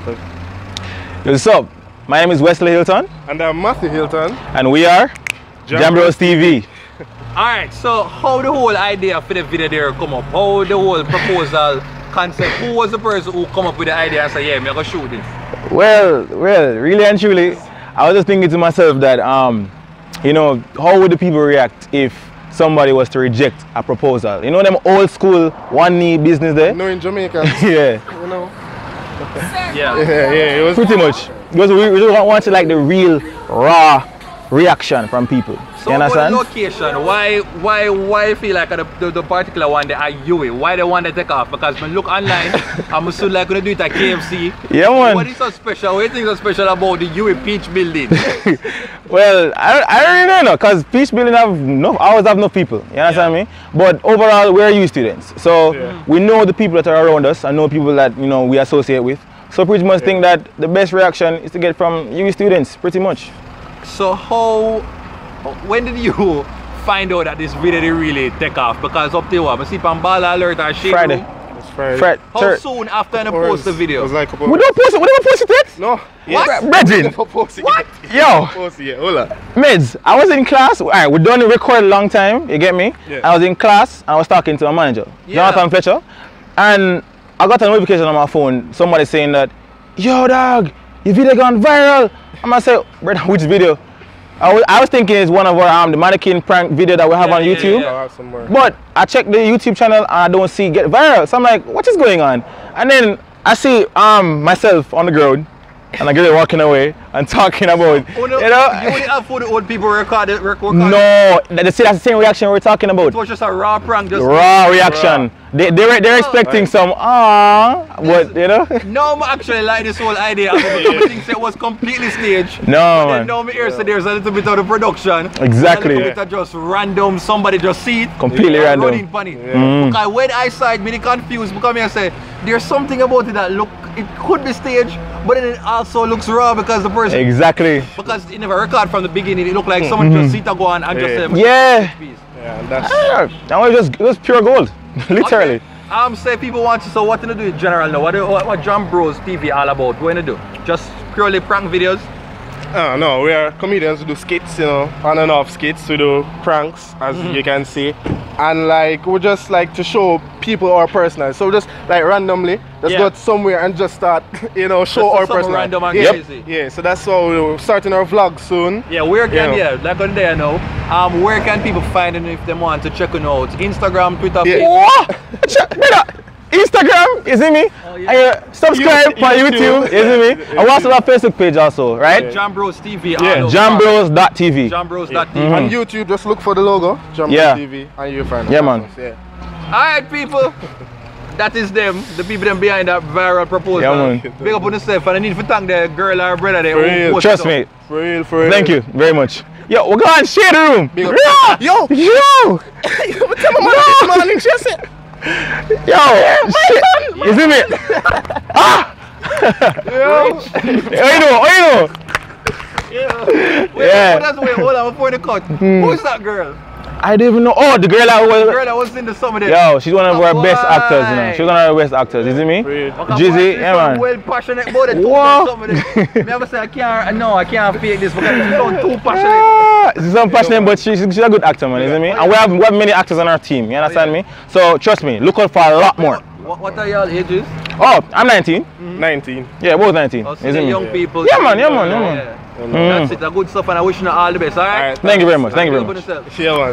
What's up? My name is Wesley Hilton. And I'm Matthew Hilton. And we are JamBrosTv. Alright, so how the whole idea for the video there come up? How the whole proposal concept? Who was the person who come up with the idea and say, yeah, I'm gonna shoot this? Well, really and truly, I was just thinking to myself that, you know, how would the people react if somebody was to reject a proposal? You know them old school one knee business there? No, in Jamaica. Yeah. You know. Yeah. It was pretty much. Because we really wanted like the real raw reaction from people. So you understand? what location? Why feel like the particular one that are UWI? Why the one that take off? Because when look online, I'm still like gonna do it at KFC. Yeah, man. What is so special? What do you think is so special about the UWI Peach building? Well, I really don't know, because Peach building always have enough people. You understand me? But overall, we're U students, so we know the people that are around us and know people that we associate with. So pretty much think that the best reaction is to get from U students, pretty much. So when did you find out that this video didn't really take off? Because up to what? I see Pambala alert or shit. Friday. It's Friday. How soon after I post the video? It was like we don't post it. We don't post it yet? No. What? Brethren. What? Yo. Hold on. Meds, I was in class. Alright, we done record a long time. You get me? Yeah. I was in class and I was talking to my manager, Jonathan Fletcher, and I got a notification on my phone. Somebody saying that, yo dog, your video gone viral. I'm gonna say, brother, which video? I was thinking it's one of our the mannequin prank video that we have on YouTube. But I checked the YouTube channel and I don't see it get viral. So I'm like, what is going on? And then I see myself on the ground and I get it walking away and talking about, you only have for the old people record. No, that's the same reaction we're talking about. It was just a raw prank. Just raw reaction. They're expecting some but No, I'm actually like this whole idea. I think it was completely staged. No, man. Now me hear so there's a little bit of the production. Exactly. A little bit of just random, somebody just see it. Completely random. Running funny. Because when I saw it, me confused because I say there's something about it that it could be staged, but then it also looks raw because the person. Exactly. Because it never record from the beginning. It looked like someone just sit and go on and just say, Now it was pure gold. Literally. Okay. Say people want to, so what to do in general now? What JamBrosTv all about? What to do? Just purely prank videos? No, we are comedians who do skits, on and off skits, we do pranks, as you can see. And like, we just like to show people our personal. So just like randomly, just go somewhere and just start, show our personal. Random and crazy. Yeah, so that's how we're starting our vlog soon. Yeah, where can, like on there now, where can people find it if they want to check it out? Instagram, Twitter, Facebook? Instagram, you see me? Subscribe for YouTube, you see me? I also have a Facebook page also, right? JamBrosTv. JamBros.tv. JamBros.tv. On YouTube, just look for the logo, JamBrosTv, and you'll find it. Yeah, man. Alright, people. That is them, the people them behind that viral proposal. Yeah, man. Big up on yourself, and I need to thank the girl or brother there. Trust me. For real. Thank you very much. Yo, we're going to share the room. Yo! Tell my mother this morning, she said. Yo, shit. You see me? Wait, hold on, before the cut. Who is that girl? I don't even know. Oh, the girl that was in the summer there. Yo, she's one of our best actors, She's one of our best actors, you see me? Jizzy, yeah, man. Well passionate about it. What? Me ever say I can't fake this because she's too passionate. She's so passionate, but she's a good actor, man, you see me? And we have many actors on our team, you understand me? So trust me, look out for a lot more. What are y'all ages? Oh, I'm 19. 19. Yeah, both 19. Oh, so young people. Yeah, man. That's it, good stuff, and I wish you all the best, alright? Thank you very much. Yeah, man.